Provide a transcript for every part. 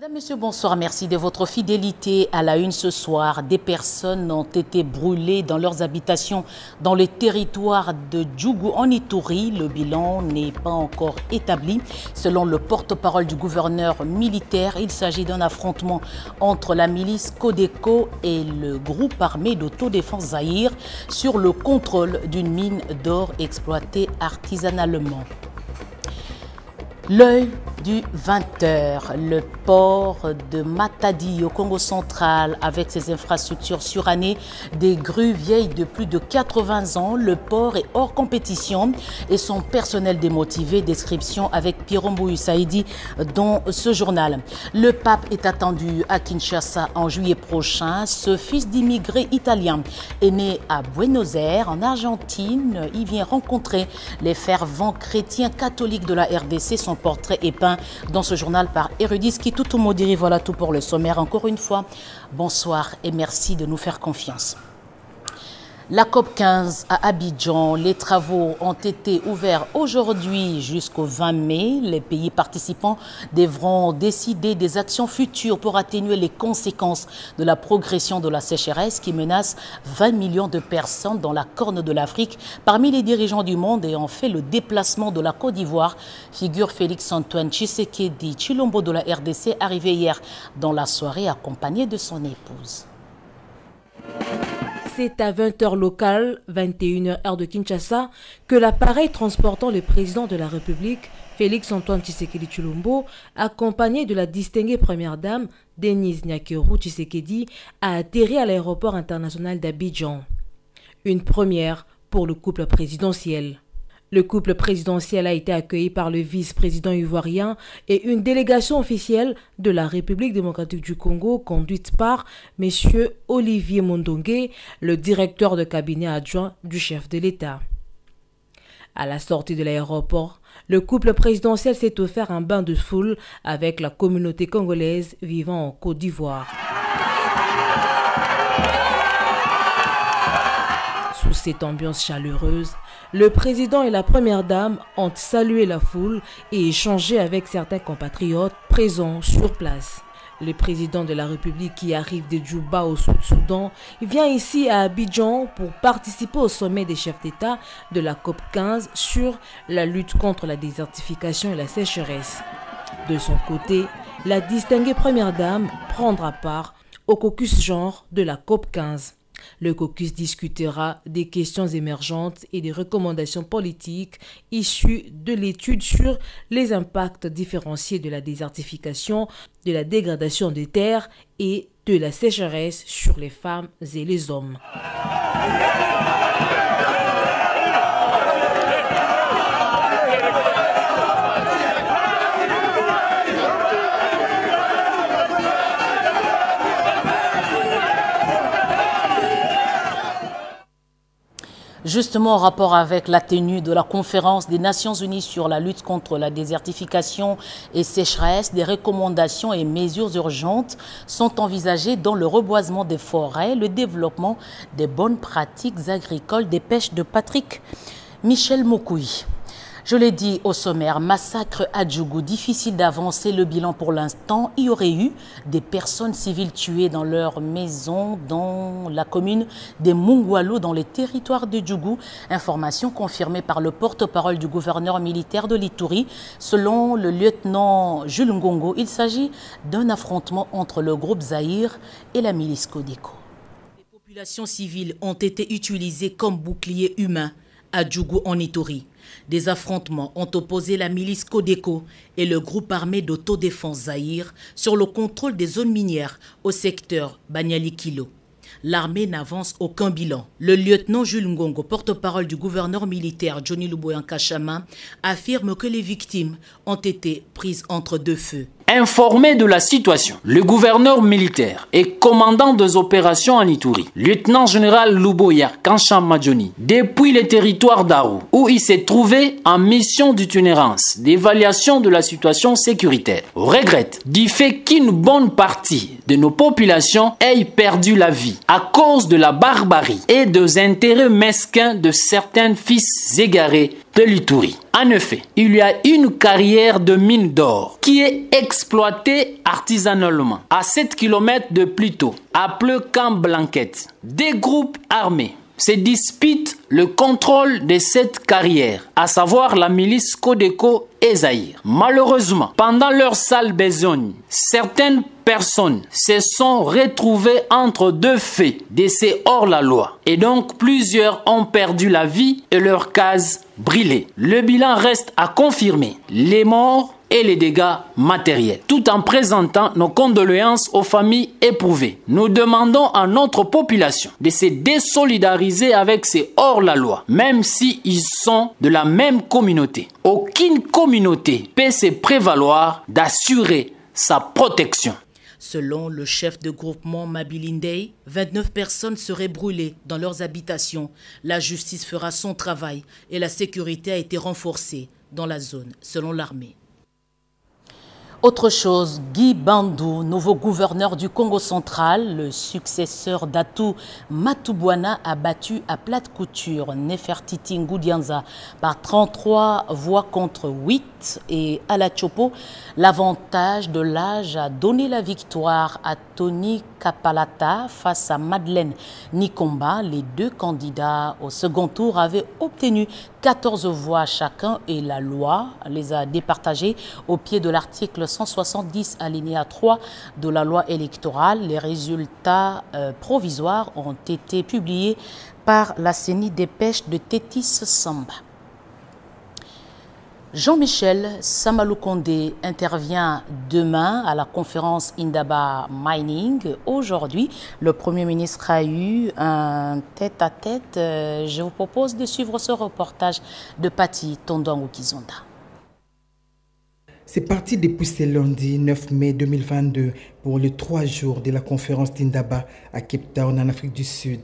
Madame, Monsieur, bonsoir. Merci de votre fidélité à la une ce soir. Des personnes ont été brûlées dans leurs habitations dans le territoire de Djougou en Ituri. Le bilan n'est pas encore établi. Selon le porte-parole du gouverneur militaire, il s'agit d'un affrontement entre la milice Codeco et le groupe armé d'autodéfense Zaïre sur le contrôle d'une mine d'or exploitée artisanalement. L'œil du 20h, le port de Matadi au Congo central avec ses infrastructures surannées, des grues vieilles de plus de 80 ans, le port est hors compétition et son personnel démotivé. Description avec Pirombo Saïdi dans ce journal. Le pape est attendu à Kinshasa en juillet prochain. Ce fils d'immigrés italiens est né à Buenos Aires en Argentine. Il vient rencontrer les fervents chrétiens catholiques de la RDC. Son portrait est peint dans ce journal par Érudis Kitutu Modiri. Voilà tout pour le sommaire. Encore une fois, bonsoir et merci de nous faire confiance. La COP 15 à Abidjan, les travaux ont été ouverts aujourd'hui jusqu'au 20 mai. Les pays participants devront décider des actions futures pour atténuer les conséquences de la progression de la sécheresse qui menace 20 millions de personnes dans la corne de l'Afrique. Parmi les dirigeants du monde ayant fait le déplacement de la Côte d'Ivoire, figure Félix-Antoine Tshisekedi Tshilombo de la RDC, arrivé hier dans la soirée accompagné de son épouse. C'est à 20h locale, 21h heure de Kinshasa, que l'appareil transportant le président de la République, Félix-Antoine Tshisekedi Tshilombo, accompagné de la distinguée première dame, Denise Nyakeru Tshisekedi, a atterri à l'aéroport international d'Abidjan. Une première pour le couple présidentiel. Le couple présidentiel a été accueilli par le vice-président ivoirien et une délégation officielle de la République démocratique du Congo conduite par M. Olivier Mondongué, le directeur de cabinet adjoint du chef de l'État. À la sortie de l'aéroport, le couple présidentiel s'est offert un bain de foule avec la communauté congolaise vivant en Côte d'Ivoire. Sous cette ambiance chaleureuse, le président et la première dame ont salué la foule et échangé avec certains compatriotes présents sur place. Le président de la République qui arrive de Djouba au Sud-Soudan vient ici à Abidjan pour participer au sommet des chefs d'État de la COP 15 sur la lutte contre la désertification et la sécheresse. De son côté, la distinguée première dame prendra part au caucus genre de la COP 15. Le caucus discutera des questions émergentes et des recommandations politiques issues de l'étude sur les impacts différenciés de la désertification, de la dégradation des terres et de la sécheresse sur les femmes et les hommes. Justement, en rapport avec la tenue de la conférence des Nations Unies sur la lutte contre la désertification et sécheresse, des recommandations et mesures urgentes sont envisagées dans le reboisement des forêts, le développement des bonnes pratiques agricoles des pêches de Patrick Michel Mokoui. Je l'ai dit au sommaire, massacre à Djougou, difficile d'avancer le bilan pour l'instant. Il y aurait eu des personnes civiles tuées dans leur maison dans la commune des Mungwalu dans les territoires de Djougou. Information confirmée par le porte-parole du gouverneur militaire de l'Ituri. Selon le lieutenant Jules Ngongo, il s'agit d'un affrontement entre le groupe Zaïre et la milice Codeco. Les populations civiles ont été utilisées comme boucliers humains à Djougou en Ituri. Des affrontements ont opposé la milice Codeco et le groupe armé d'autodéfense Zaïre sur le contrôle des zones minières au secteur Banyali-Kilo. L'armée n'avance aucun bilan. Le lieutenant Jules Ngongo, porte-parole du gouverneur militaire Johnny Luboyan Kachama, affirme que les victimes ont été prises entre deux feux. Informé de la situation, le gouverneur militaire et commandant des opérations en Ituri, lieutenant général Luboya Kanchama Johnny, depuis le territoire d'Aru, où il s'est trouvé en mission d'itinérance d'évaluation de la situation sécuritaire, regrette du fait qu'une bonne partie de nos populations ait perdu la vie à cause de la barbarie et des intérêts mesquins de certains fils égarés de l'Ituri. En effet, il y a une carrière de mine d'or qui est exploitée artisanalement à 7 km de Pluto, appelé Camp Blanquette. Des groupes armés se disputent le contrôle de cette carrière, à savoir la milice Codeco et Zaïre. Malheureusement, pendant leur sale besogne, certaines personnes se sont retrouvées entre deux faits de ces hors-la-loi. Et donc, plusieurs ont perdu la vie et leur case brûlée. Le bilan reste à confirmer. Les morts et les dégâts matériels, tout en présentant nos condoléances aux familles éprouvées. Nous demandons à notre population de se désolidariser avec ces hors-la-loi, même s'ils sont de la même communauté. Aucune communauté peut se prévaloir d'assurer sa protection. Selon le chef de groupement Mabilindei, 29 personnes seraient brûlées dans leurs habitations. La justice fera son travail et la sécurité a été renforcée dans la zone, selon l'armée. Autre chose, Guy Bandou, nouveau gouverneur du Congo central, le successeur d'Atou Matubwana, a battu à plate couture Nefertiti Ngoudianza par 33 voix contre 8 et à la Chopo, l'avantage de l'âge a donné la victoire à Tony Kapalata face à Madeleine Nikomba. Les deux candidats au second tour avaient obtenu 14 voix chacun et la loi les a départagés au pied de l'article 170 alinéa 3 de la loi électorale. Les résultats provisoires ont été publiés par la CENI des pêches de Tétis Samba. Jean-Michel Samaloukonde intervient demain à la conférence Indaba Mining. Aujourd'hui, le Premier ministre a eu un tête-à-tête. Je vous propose de suivre ce reportage de Pati Tondouangou Kizonda. C'est parti depuis ce lundi 9 mai 2022 pour les 3 jours de la conférence d'Indaba à Cape Town en Afrique du Sud.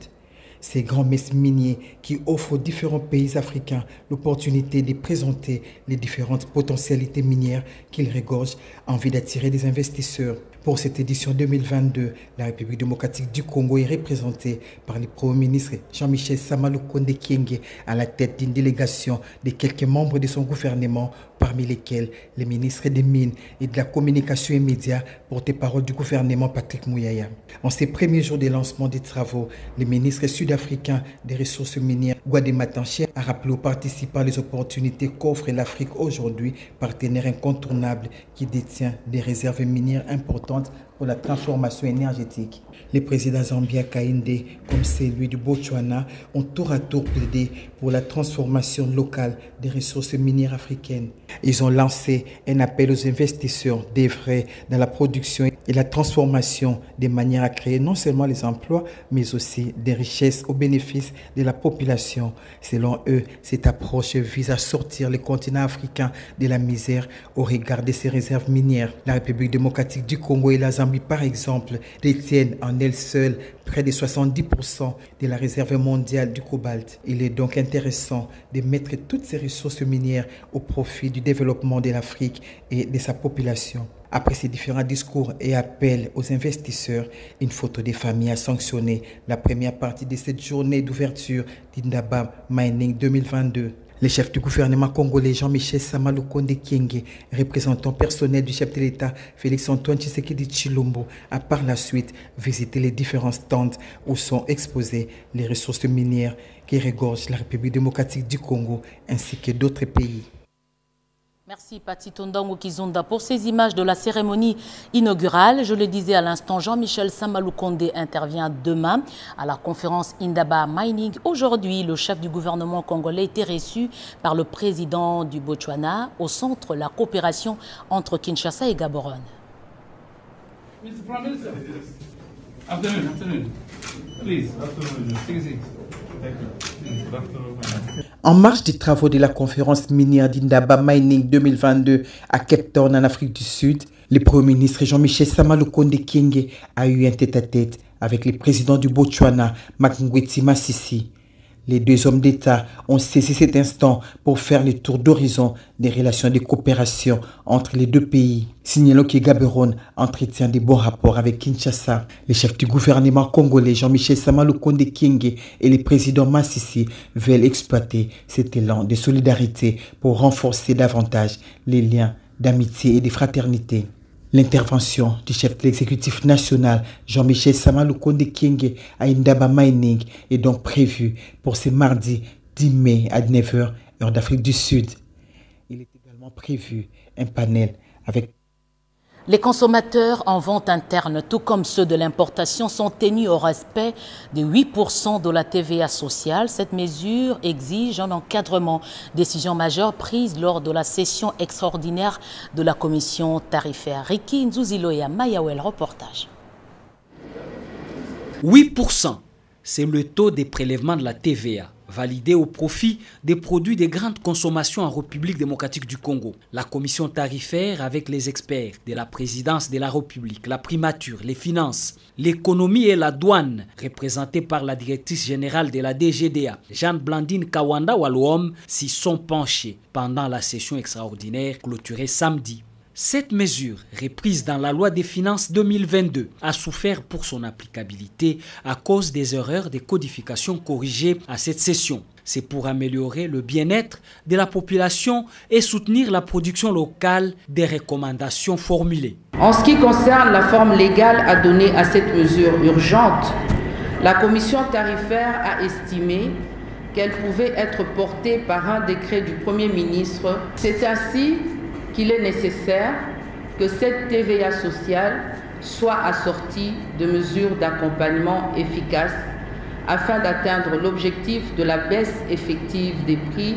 Ces grands messes miniers qui offrent aux différents pays africains l'opportunité de présenter les différentes potentialités minières qu'ils regorgent en vue d'attirer des investisseurs. Pour cette édition 2022, la République démocratique du Congo est représentée par le Premier ministre Jean-Michel Samaloukonde Kyenge à la tête d'une délégation de quelques membres de son gouvernement, parmi lesquels les ministres des Mines et de la Communication et Médias, porte-parole du gouvernement Patrick Mouyaya. En ces premiers jours de lancement des travaux, le ministre sud-africain des ressources minières, Gwade Matanche, a rappelé aux participants les opportunités qu'offre l'Afrique aujourd'hui, partenaire incontournable qui détient des réserves minières importantes pour la transformation énergétique. Les présidents Zambia Kainde comme celui du Botswana ont tour à tour plaidé pour la transformation locale des ressources minières africaines. Ils ont lancé un appel aux investisseurs d'œuvrer dans la production et la transformation de manière à créer non seulement les emplois, mais aussi des richesses au bénéfice de la population. Selon eux, cette approche vise à sortir le continent africain de la misère au regard de ses réserves minières. La République démocratique du Congo et la Zambie, par exemple, détiennent en elles seules près de 70% de la réserve mondiale du cobalt. Il est donc intéressant de mettre toutes ces ressources minières au profit du développement de l'Afrique et de sa population. Après ces différents discours et appels aux investisseurs, une photo des familles a sanctionné la première partie de cette journée d'ouverture d'Indaba Mining 2022. Le chef du gouvernement congolais Jean-Michel Samaloukonde Kyenge, représentant personnel du chef de l'État Félix-Antoine Tshisekedi Tshilombo, a par la suite visité les différents stands où sont exposées les ressources minières qui regorgent la République démocratique du Congo ainsi que d'autres pays. Merci Pati Tondouangou Kizonda pour ces images de la cérémonie inaugurale. Je le disais à l'instant, Jean-Michel Samaloukonde intervient demain à la conférence Indaba Mining. Aujourd'hui, le chef du gouvernement congolais était reçu par le président du Botswana au centre de la coopération entre Kinshasa et Gaborone. Mr. Prime Minister. Afternoon. Please. Take a seat. Thank you. En marge des travaux de la conférence minière d'Indaba Mining 2022 à Cape Town en Afrique du Sud, le Premier ministre Jean-Michel Samaloukonde Kyenge a eu un tête-à-tête avec le président du Botswana, Mokgweetsi Masisi. Les deux hommes d'État ont saisi cet instant pour faire le tour d'horizon des relations de coopération entre les deux pays. Signalons que Gaborone entretient de bons rapports avec Kinshasa. Le chef du gouvernement congolais Jean-Michel Sama Lukonde Kyenge et le président Masisi veulent exploiter cet élan de solidarité pour renforcer davantage les liens d'amitié et de fraternité. L'intervention du chef de l'exécutif national, Jean-Michel Sama Lukonde Kyenge à Indaba Mining est donc prévue pour ce mardi 10 mai à 9h, heure d'Afrique du Sud. Il est également prévu un panel avec... Les consommateurs en vente interne, tout comme ceux de l'importation, sont tenus au respect de 8% de la TVA sociale. Cette mesure exige un encadrement. Décision majeure prise lors de la session extraordinaire de la commission tarifaire. Riki Nzuziloya Mayawel, reportage. 8%, c'est le taux des prélèvements de la TVA, validé au profit des produits de grande consommation en République démocratique du Congo. La commission tarifaire, avec les experts de la présidence de la République, la primature, les finances, l'économie et la douane, représentée par la directrice générale de la DGDA, Jeanne-Blandine Kawanda Walom, s'y sont penchés pendant la session extraordinaire clôturée samedi. Cette mesure, reprise dans la loi des finances 2022, a souffert pour son applicabilité à cause des erreurs de codification corrigées à cette session. C'est pour améliorer le bien-être de la population et soutenir la production locale des recommandations formulées. En ce qui concerne la forme légale à donner à cette mesure urgente, la commission tarifaire a estimé qu'elle pouvait être portée par un décret du Premier ministre. C'est ainsi qu'il est nécessaire que cette TVA sociale soit assortie de mesures d'accompagnement efficaces afin d'atteindre l'objectif de la baisse effective des prix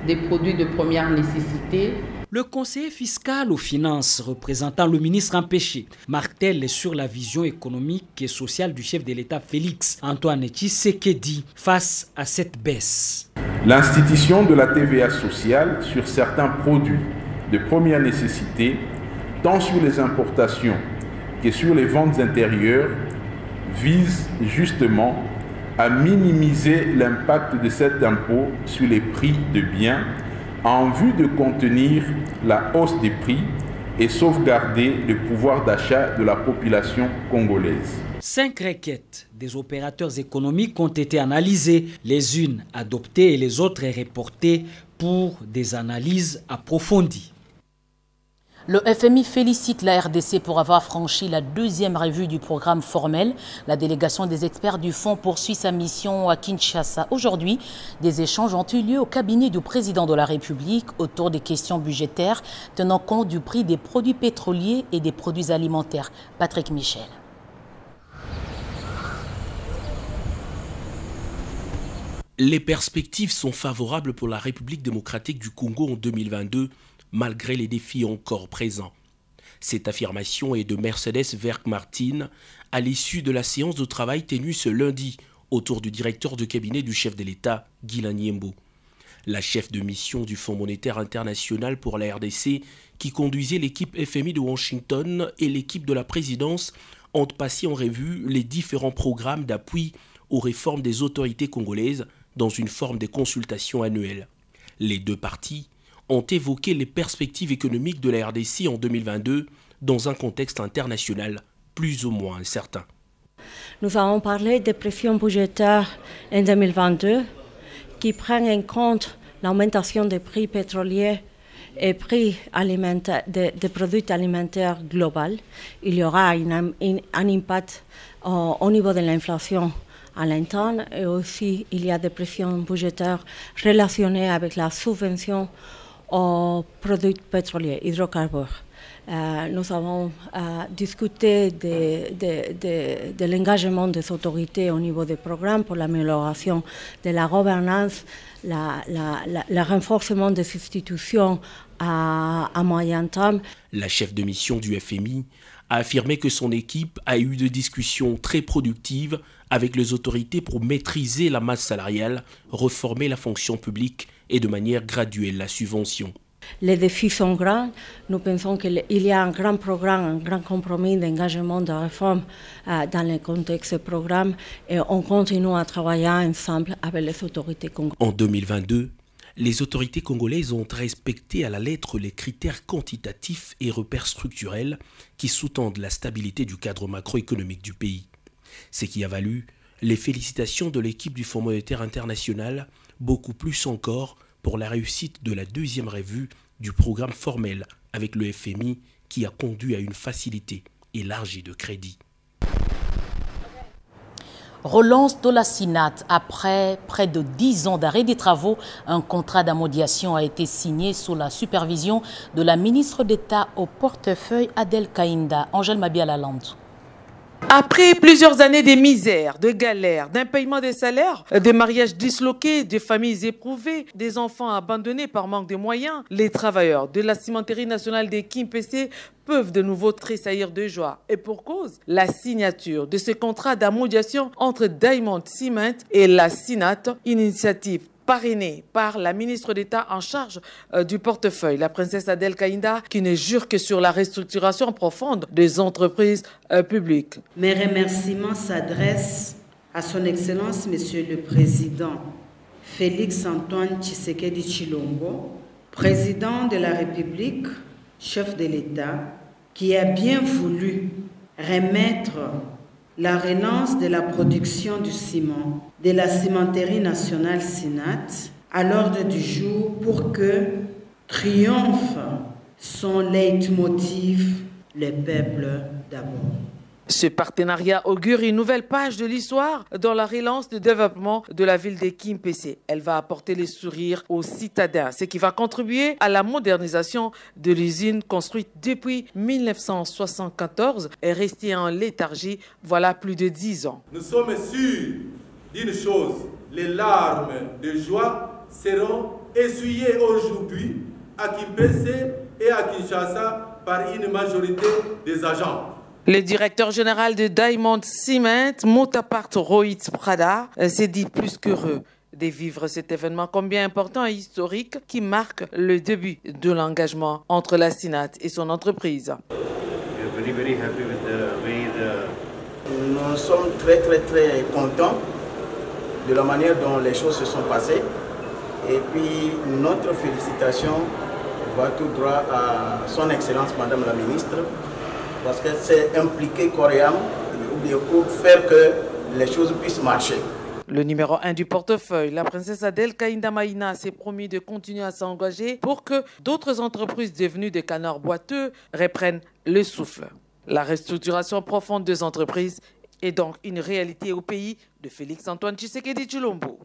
des produits de première nécessité. Le conseiller fiscal aux finances, représentant le ministre empêché, martèle sur la vision économique et sociale du chef de l'État Félix Antoine Tshisekedi face à cette baisse. L'institution de la TVA sociale sur certains produits de première nécessité, tant sur les importations que sur les ventes intérieures, vise justement à minimiser l'impact de cet impôt sur les prix de biens en vue de contenir la hausse des prix et sauvegarder le pouvoir d'achat de la population congolaise. 5 requêtes des opérateurs économiques ont été analysées, les unes adoptées et les autres reportées pour des analyses approfondies. Le FMI félicite la RDC pour avoir franchi la deuxième revue du programme formel. La délégation des experts du fonds poursuit sa mission à Kinshasa. Aujourd'hui, des échanges ont eu lieu au cabinet du président de la République autour des questions budgétaires tenant compte du prix des produits pétroliers et des produits alimentaires. Patrick Michel. Les perspectives sont favorables pour la République démocratique du Congo en 2022, malgré les défis encore présents. Cette affirmation est de Mercedes Verck-Martin à l'issue de la séance de travail tenue ce lundi autour du directeur de cabinet du chef de l'État, Guy Laniembo. La chef de mission du Fonds monétaire international pour la RDC, qui conduisait l'équipe FMI de Washington et l'équipe de la présidence, ont passé en revue les différents programmes d'appui aux réformes des autorités congolaises dans une forme de consultation annuelle. Les deux parties ont évoqué les perspectives économiques de la RDC en 2022 dans un contexte international plus ou moins incertain. Nous avons parlé des pressions budgétaires en 2022 qui prennent en compte l'augmentation des prix pétroliers et prix des produits alimentaires globaux. Il y aura un impact au niveau de l'inflation à l'interne et aussi il y a des pressions budgétaires relationnées avec la subvention aux produits pétroliers, hydrocarbures. Nous avons discuté de l'engagement des autorités au niveau des programmes pour l'amélioration de la gouvernance, le renforcement des institutions à moyen terme. La chef de mission du FMI a affirmé que son équipe a eu des discussions très productives avec les autorités pour maîtriser la masse salariale, reformer la fonction publique et de manière graduelle la subvention. Les défis sont grands. Nous pensons qu'il y a un grand programme, un grand compromis d'engagement de réforme dans le contexte du programme et on continue à travailler ensemble avec les autorités congolaises. En 2022, les autorités congolaises ont respecté à la lettre les critères quantitatifs et repères structurels qui sous-tendent la stabilité du cadre macroéconomique du pays. Ce qui a valu les félicitations de l'équipe du Fonds monétaire international, beaucoup plus encore pour la réussite de la deuxième revue du programme formel avec le FMI qui a conduit à une facilité élargie de crédit. Relance de la SINAT. Après près de 10 ans d'arrêt des travaux, un contrat d'amodiation a été signé sous la supervision de la ministre d'État au portefeuille Adel Kaïnda. Angèle Mabia-Lalande. Après plusieurs années de misère, de galères, d'impaiement des salaires, de mariages disloqués, de familles éprouvées, des enfants abandonnés par manque de moyens, les travailleurs de la cimenterie nationale de Kimpese peuvent de nouveau tressaillir de joie. Et pour cause, la signature de ce contrat d'amodiation entre Diamond Cement et la SINAT, initiative parrainée par la ministre d'État en charge du portefeuille, la princesse Adel Kaïnda, qui ne jure que sur la restructuration profonde des entreprises publiques. Mes remerciements s'adressent à son Excellence, Monsieur le Président Félix Antoine Tshisekedi Tshilombo, Président de la République, chef de l'État, qui a bien voulu remettre la relance de la production du ciment de la cimenterie nationale SINAT à l'ordre du jour pour que triomphe son leitmotiv, le peuple d'abord. Ce partenariat augure une nouvelle page de l'histoire dans la relance du développement de la ville de Kimpese. Elle va apporter les sourires aux citadins, ce qui va contribuer à la modernisation de l'usine construite depuis 1974 et restée en léthargie voilà plus de 10 ans. Nous sommes sûrs d'une chose, les larmes de joie seront essuyées aujourd'hui à Kimpese et à Kinshasa par une majorité des agents. Le directeur général de Diamond Cement, Motapart Rohit Prada, s'est dit plus qu'heureux de vivre cet événement combien important et historique qui marque le début de l'engagement entre la SINAT et son entreprise. Nous sommes très contents de la manière dont les choses se sont passées et puis notre félicitation va tout droit à son Excellence Madame la Ministre, parce que c'est impliqué corps et âme pour faire que les choses puissent marcher. Le numéro 1 du portefeuille, la princesse Adel Kaïnda Maïna, s'est promis de continuer à s'engager pour que d'autres entreprises devenues des canards boiteux reprennent le souffle. La restructuration profonde des entreprises est donc une réalité au pays de Félix Antoine Tshisekedi Tshilombo.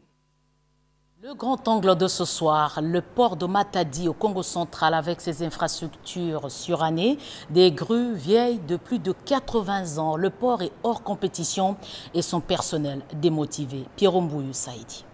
Le grand angle de ce soir, le port de Matadi au Congo central avec ses infrastructures surannées, des grues vieilles de plus de 80 ans. Le port est hors compétition et son personnel démotivé. Pierre Mbouyou Saïdi.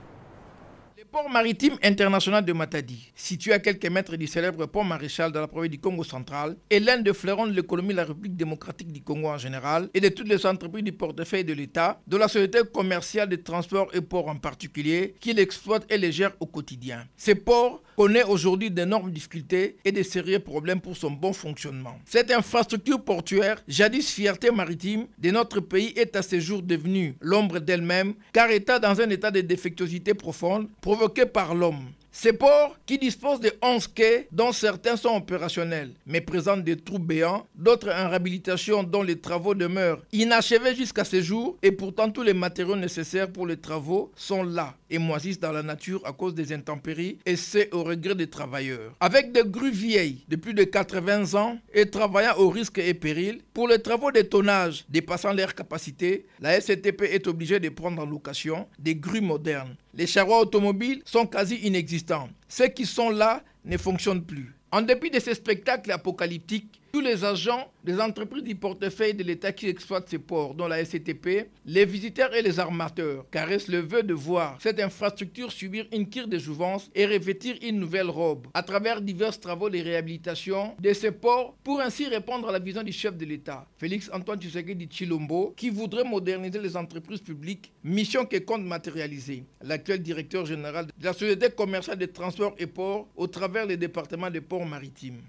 Le port maritime international de Matadi, situé à quelques mètres du célèbre port Maréchal dans la province du Congo central, est l'un des fleurons de l'économie de la République démocratique du Congo en général et de toutes les entreprises du portefeuille de l'État, de la société commerciale de transport et port en particulier, qui l'exploite et les gère au quotidien. Ce port connaît aujourd'hui d'énormes difficultés et de sérieux problèmes pour son bon fonctionnement. Cette infrastructure portuaire, jadis fierté maritime de notre pays, est à ce jour devenue l'ombre d'elle-même, car étant dans un état de défectuosité profonde provoqué par l'homme. Ces ports, qui disposent de 11 quais, dont certains sont opérationnels, mais présentent des trous béants, d'autres en réhabilitation dont les travaux demeurent inachevés jusqu'à ce jour, et pourtant tous les matériaux nécessaires pour les travaux sont là et moisissent dans la nature à cause des intempéries, et c'est au regret des travailleurs. Avec des grues vieilles de plus de 80 ans et travaillant au risque et péril, pour les travaux de tonnage dépassant leur capacité, la SCTP est obligée de prendre en location des grues modernes. Les charrois automobiles sont quasi inexistants. Ceux qui sont là ne fonctionnent plus. En dépit de ces spectacles apocalyptiques, tous les agents des entreprises du portefeuille de l'État qui exploitent ces ports, dont la SCTP, les visiteurs et les armateurs, caressent le vœu de voir cette infrastructure subir une cure de jouvence et revêtir une nouvelle robe à travers divers travaux de réhabilitation de ces ports pour ainsi répondre à la vision du chef de l'État, Félix Antoine Tshisekedi Tshilombo, qui voudrait moderniser les entreprises publiques, mission que compte matérialiser l'actuel directeur général de la Société commerciale de transport et ports au travers les départements des ports maritimes.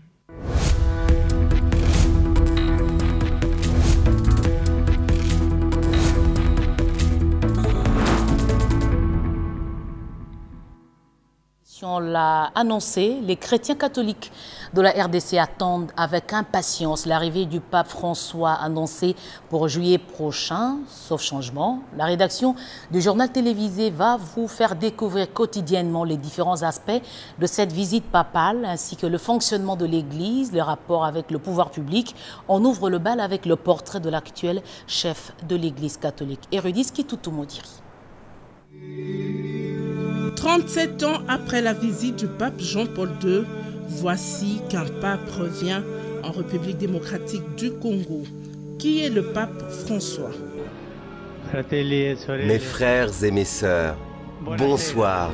On l'a annoncé, les chrétiens catholiques de la RDC attendent avec impatience l'arrivée du pape François annoncé pour juillet prochain, sauf changement. La rédaction du journal télévisé va vous faire découvrir quotidiennement les différents aspects de cette visite papale ainsi que le fonctionnement de l'Église, le rapport avec le pouvoir public. On ouvre le bal avec le portrait de l'actuel chef de l'Église catholique, Érudis Kitutu Modiri. 37 ans après la visite du pape Jean-Paul II, voici qu'un pape revient en République démocratique du Congo. Qui est le pape François? Mes frères et mes sœurs, bonsoir.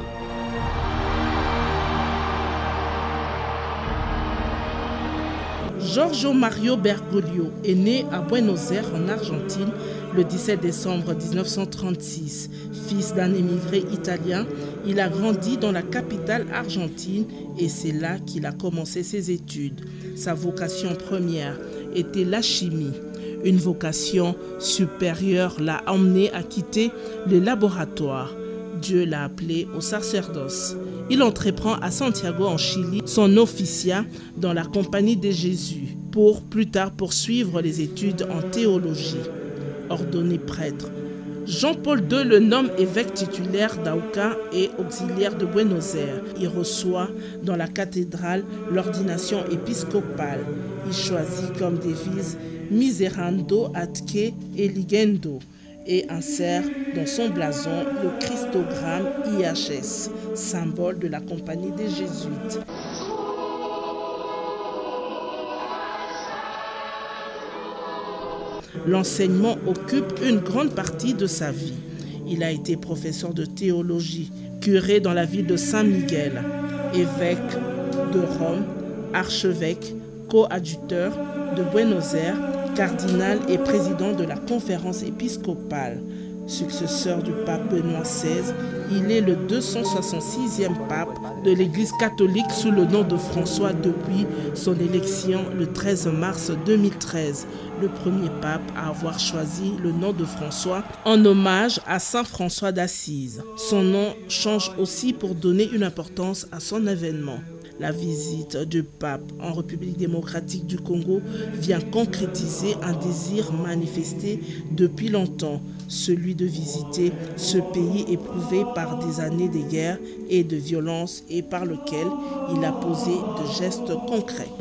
Giorgio Mario Bergoglio est né à Buenos Aires en Argentine le 17 décembre 1936. Fils d'un émigré italien, il a grandi dans la capitale argentine et c'est là qu'il a commencé ses études. Sa vocation première était la chimie. Une vocation supérieure l'a emmené à quitter le laboratoire. Dieu l'a appelé au sacerdoce. Il entreprend à Santiago en Chili son officiat dans la Compagnie de Jésus pour plus tard poursuivre les études en théologie. Ordonné prêtre, Jean-Paul II le nomme évêque titulaire d'Auca et auxiliaire de Buenos Aires. Il reçoit dans la cathédrale l'ordination épiscopale. Il choisit comme devise Miserando adque eligendo et insère dans son blason le Christogramme IHS, symbole de la Compagnie des Jésuites. L'enseignement occupe une grande partie de sa vie. Il a été professeur de théologie, curé dans la ville de Saint-Miguel, évêque de Rome, archevêque, coadjuteur de Buenos Aires, cardinal et président de la conférence épiscopale. Successeur du pape Benoît XVI, il est le 266e pape de l'Église catholique sous le nom de François depuis son élection le 13 mars 2013. Le premier pape à avoir choisi le nom de François en hommage à Saint François d'Assise. Son nom change aussi pour donner une importance à son événement. La visite du pape en République démocratique du Congo vient concrétiser un désir manifesté depuis longtemps, celui de visiter ce pays éprouvé par des années de guerre et de violence et par lequel il a posé de gestes concrets.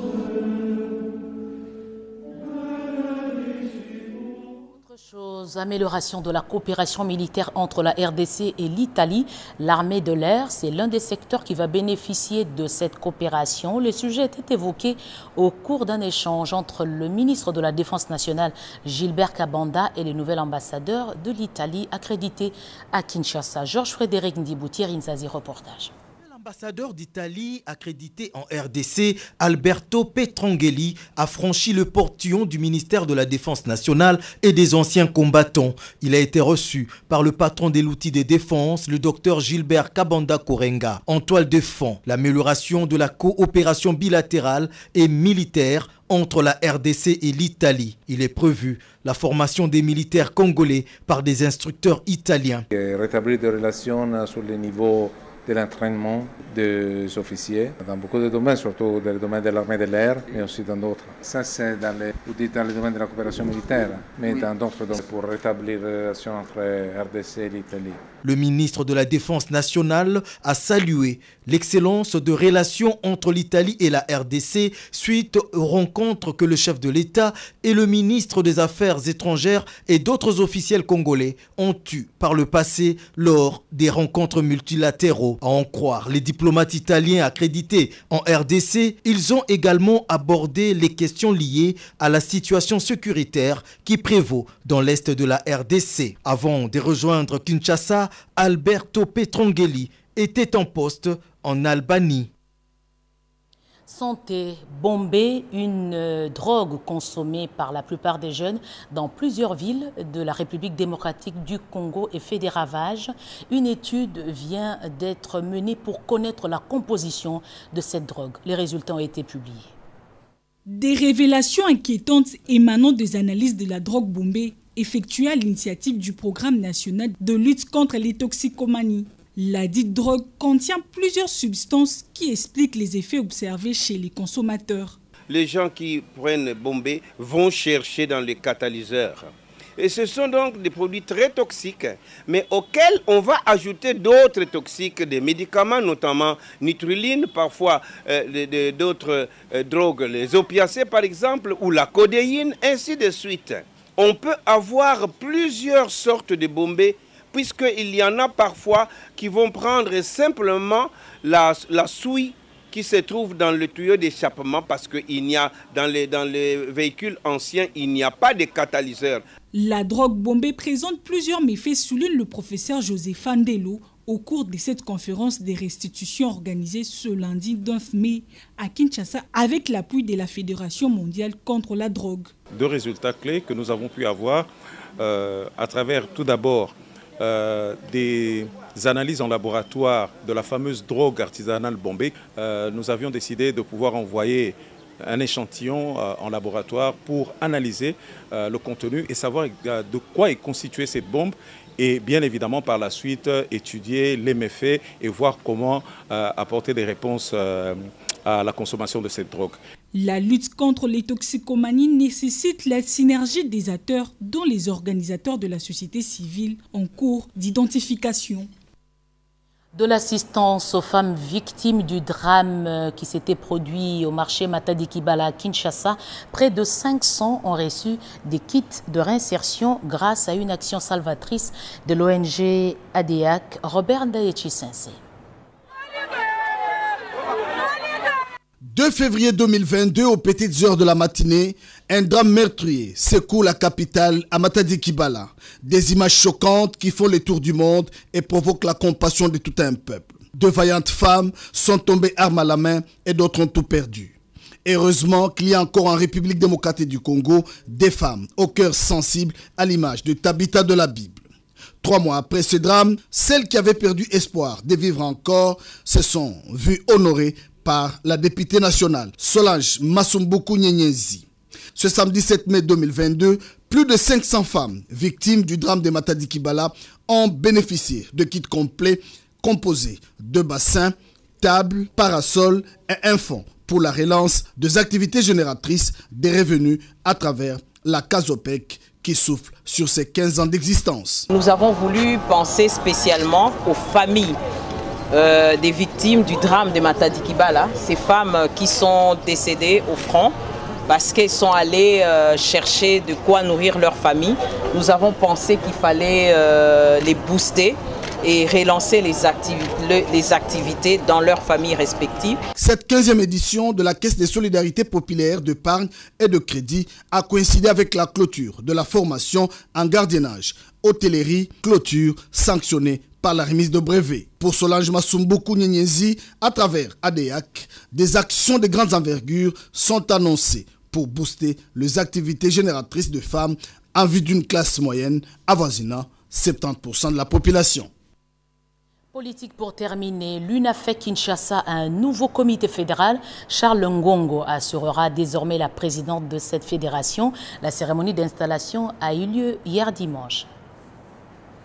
Amélioration de la coopération militaire entre la RDC et l'Italie. L'armée de l'air, c'est l'un des secteurs qui va bénéficier de cette coopération. Le sujet était évoqué au cours d'un échange entre le ministre de la Défense nationale, Gilbert Kabanda, et le nouvel ambassadeur de l'Italie accrédité à Kinshasa. Georges-Frédéric Ndibouti, Rinzazi, reportage. L'ambassadeur d'Italie accrédité en RDC, Alberto Petrangeli, a franchi le portillon du ministère de la Défense nationale et des anciens combattants. Il a été reçu par le patron de l'outil de défense, le docteur Gilbert Kabanda Korenga. En toile de fond, l'amélioration de la coopération bilatérale et militaire entre la RDC et l'Italie. Il est prévu la formation des militaires congolais par des instructeurs italiens. Rétablir des relations sur le niveau de l'entraînement des officiers dans beaucoup de domaines, surtout dans le domaine de l'armée de l'air, mais aussi dans d'autres. Ça, c'est dans le domaine de la coopération militaire, mais dans d'autres domaines pour rétablir les relations entre RDC et l'Italie. Le ministre de la Défense nationale a salué l'excellence de relations entre l'Italie et la RDC suite aux rencontres que le chef de l'État et le ministre des Affaires étrangères et d'autres officiels congolais ont eues par le passé lors des rencontres multilatéraux. À en croire les diplomates italiens accrédités en RDC, ils ont également abordé les questions liées à la situation sécuritaire qui prévaut dans l'est de la RDC. Avant de rejoindre Kinshasa, Alberto Petrongeli était en poste en Albanie. Santé, bombée, une drogue consommée par la plupart des jeunes dans plusieurs villes de la République démocratique du Congo et fait des ravages. Une étude vient d'être menée pour connaître la composition de cette drogue. Les résultats ont été publiés. Des révélations inquiétantes émanant des analyses de la drogue bombée effectuées à l'initiative du Programme national de lutte contre les toxicomanies. La dite drogue contient plusieurs substances qui expliquent les effets observés chez les consommateurs. Les gens qui prennent bombée vont chercher dans les catalyseurs. Et ce sont donc des produits très toxiques, mais auxquels on va ajouter d'autres toxiques, des médicaments, notamment nitruline, parfois d'autres drogues, les opiacés par exemple, ou la codéine, ainsi de suite. On peut avoir plusieurs sortes de bombées, puisqu'il y en a parfois qui vont prendre simplement la souille qui se trouve dans le tuyau d'échappement, parce qu'il n'y a dans les véhicules anciens, il n'y a pas de catalyseur. La drogue bombée présente plusieurs méfaits, souligne le professeur Joseph Andelo au cours de cette conférence des restitutions organisée ce lundi 9 mai à Kinshasa avec l'appui de la Fédération mondiale contre la drogue. Deux résultats clés que nous avons pu avoir à travers tout d'abord des analyses en laboratoire de la fameuse drogue artisanale bombée. Nous avions décidé de pouvoir envoyer un échantillon en laboratoire pour analyser le contenu et savoir de quoi est constituée cette bombe et bien évidemment par la suite étudier les méfaits et voir comment apporter des réponses à la consommation de cette drogue. La lutte contre les toxicomanies nécessite la synergie des acteurs, dont les organisateurs de la société civile en cours d'identification. De l'assistance aux femmes victimes du drame qui s'était produit au marché Matadi Kibala à Kinshasa, près de 500 ont reçu des kits de réinsertion grâce à une action salvatrice de l'ONG ADEAC. Robert Ndayechi Sensei. 2 février 2022, aux petites heures de la matinée, un drame meurtrier secoue la capitale à Matadi Kibala. Des images choquantes qui font le tour du monde et provoquent la compassion de tout un peuple. 2 vaillantes femmes sont tombées armes à la main et d'autres ont tout perdu. Heureusement qu'il y a encore en République démocratique du Congo des femmes au cœur sensible à l'image de Tabitha de la Bible. 3 mois après ce drame, celles qui avaient perdu espoir de vivre encore se sont vues honorées par la députée nationale Solange Masumbuku Nyenyezi. Ce samedi 7 mai 2022, plus de 500 femmes victimes du drame de Matadi Kibala ont bénéficié de kits complets composés de bassins, tables, parasols et un fonds pour la relance des activités génératrices des revenus à travers la CASOPEC qui souffle sur ses 15 ans d'existence. Nous avons voulu penser spécialement aux familles des victimes du drame de Matadi Kibala, ces femmes qui sont décédées au front parce qu'elles sont allées chercher de quoi nourrir leur famille. Nous avons pensé qu'il fallait les booster et relancer les activités dans leurs familles respectives. Cette 15e édition de la Caisse de solidarité populaire d'épargne et de crédit a coïncidé avec la clôture de la formation en gardiennage, hôtellerie, clôture sanctionnée par la remise de brevets. Pour Solange Masumbuku Nyenyezi, à travers ADEAC, des actions de grandes envergures sont annoncées pour booster les activités génératrices de femmes en vue d'une classe moyenne avoisinant 70% de la population. Politique pour terminer, l'UNAFEC Kinshasa a un nouveau comité fédéral. Charles Ngongo assurera désormais la présidente de cette fédération. La cérémonie d'installation a eu lieu hier dimanche.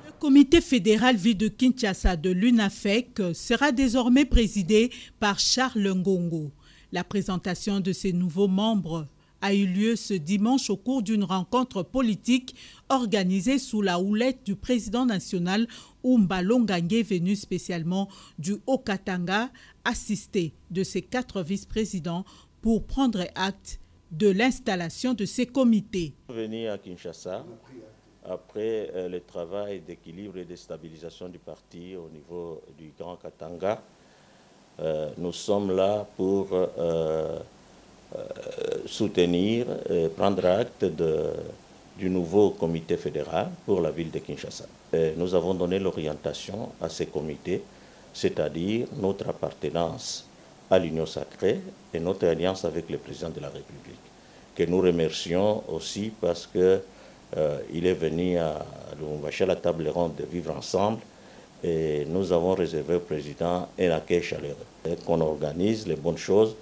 Le comité fédéral ville de Kinshasa de l'UNAFEC sera désormais présidé par Charles Ngongo. La présentation de ces nouveaux membres a eu lieu ce dimanche au cours d'une rencontre politique organisée sous la houlette du président national Oumba Longange, venu spécialement du Haut-Katanga, assisté de ses 4 vice-présidents pour prendre acte de l'installation de ces comités. Venir à Kinshasa après le travail d'équilibre et de stabilisation du parti au niveau du Grand Katanga, nous sommes là pour soutenir et prendre acte du nouveau comité fédéral pour la ville de Kinshasa. Nous avons donné l'orientation à ces comités, c'est-à-dire notre appartenance à l'Union sacrée et notre alliance avec le président de la République, que nous remercions aussi parce qu'il est venu à Lubumbashi à la table ronde de vivre ensemble et nous avons réservé au président un accueil chaleureux et qu'on organise les bonnes choses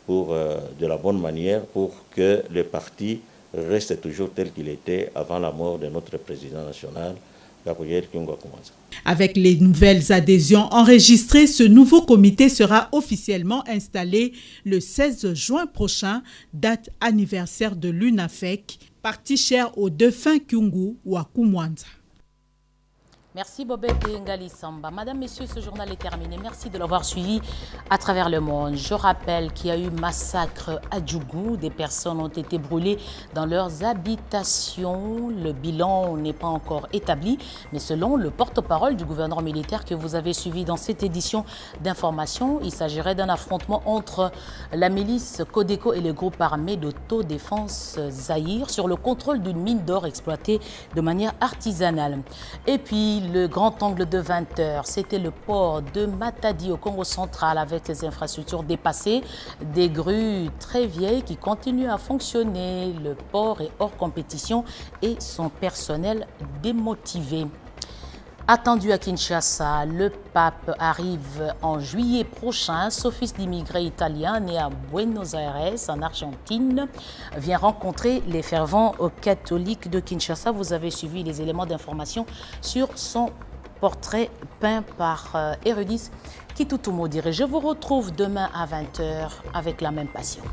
de la bonne manière pour que le parti reste toujours tel qu'il était avant la mort de notre président national, Gabriel Kyungu-Akumanza. Avec les nouvelles adhésions enregistrées, ce nouveau comité sera officiellement installé le 16 juin prochain, date anniversaire de l'UNAFEC, parti cher au défunt Kyungu-Akumanza. Merci Bobette et Ngali Samba. Madame, Messieurs, ce journal est terminé. Merci de l'avoir suivi à travers le monde. Je rappelle qu'il y a eu massacre à Djougou. Des personnes ont été brûlées dans leurs habitations. Le bilan n'est pas encore établi, mais selon le porte-parole du gouverneur militaire que vous avez suivi dans cette édition d'information, il s'agirait d'un affrontement entre la milice Codeco et le groupe armé d'autodéfense Zaïre sur le contrôle d'une mine d'or exploitée de manière artisanale. Et puis, le grand angle de 20 heures, c'était le port de Matadi au Congo central avec les infrastructures dépassées, des grues très vieilles qui continuent à fonctionner. Le port est hors compétition et son personnel démotivé. Attendu à Kinshasa, le pape arrive en juillet prochain. Son fils d'immigré italien né à Buenos Aires, en Argentine, vient rencontrer les fervents catholiques de Kinshasa. Vous avez suivi les éléments d'information sur son portrait peint par Hérudis Kitutumo. Je vous retrouve demain à 20 h avec la même passion.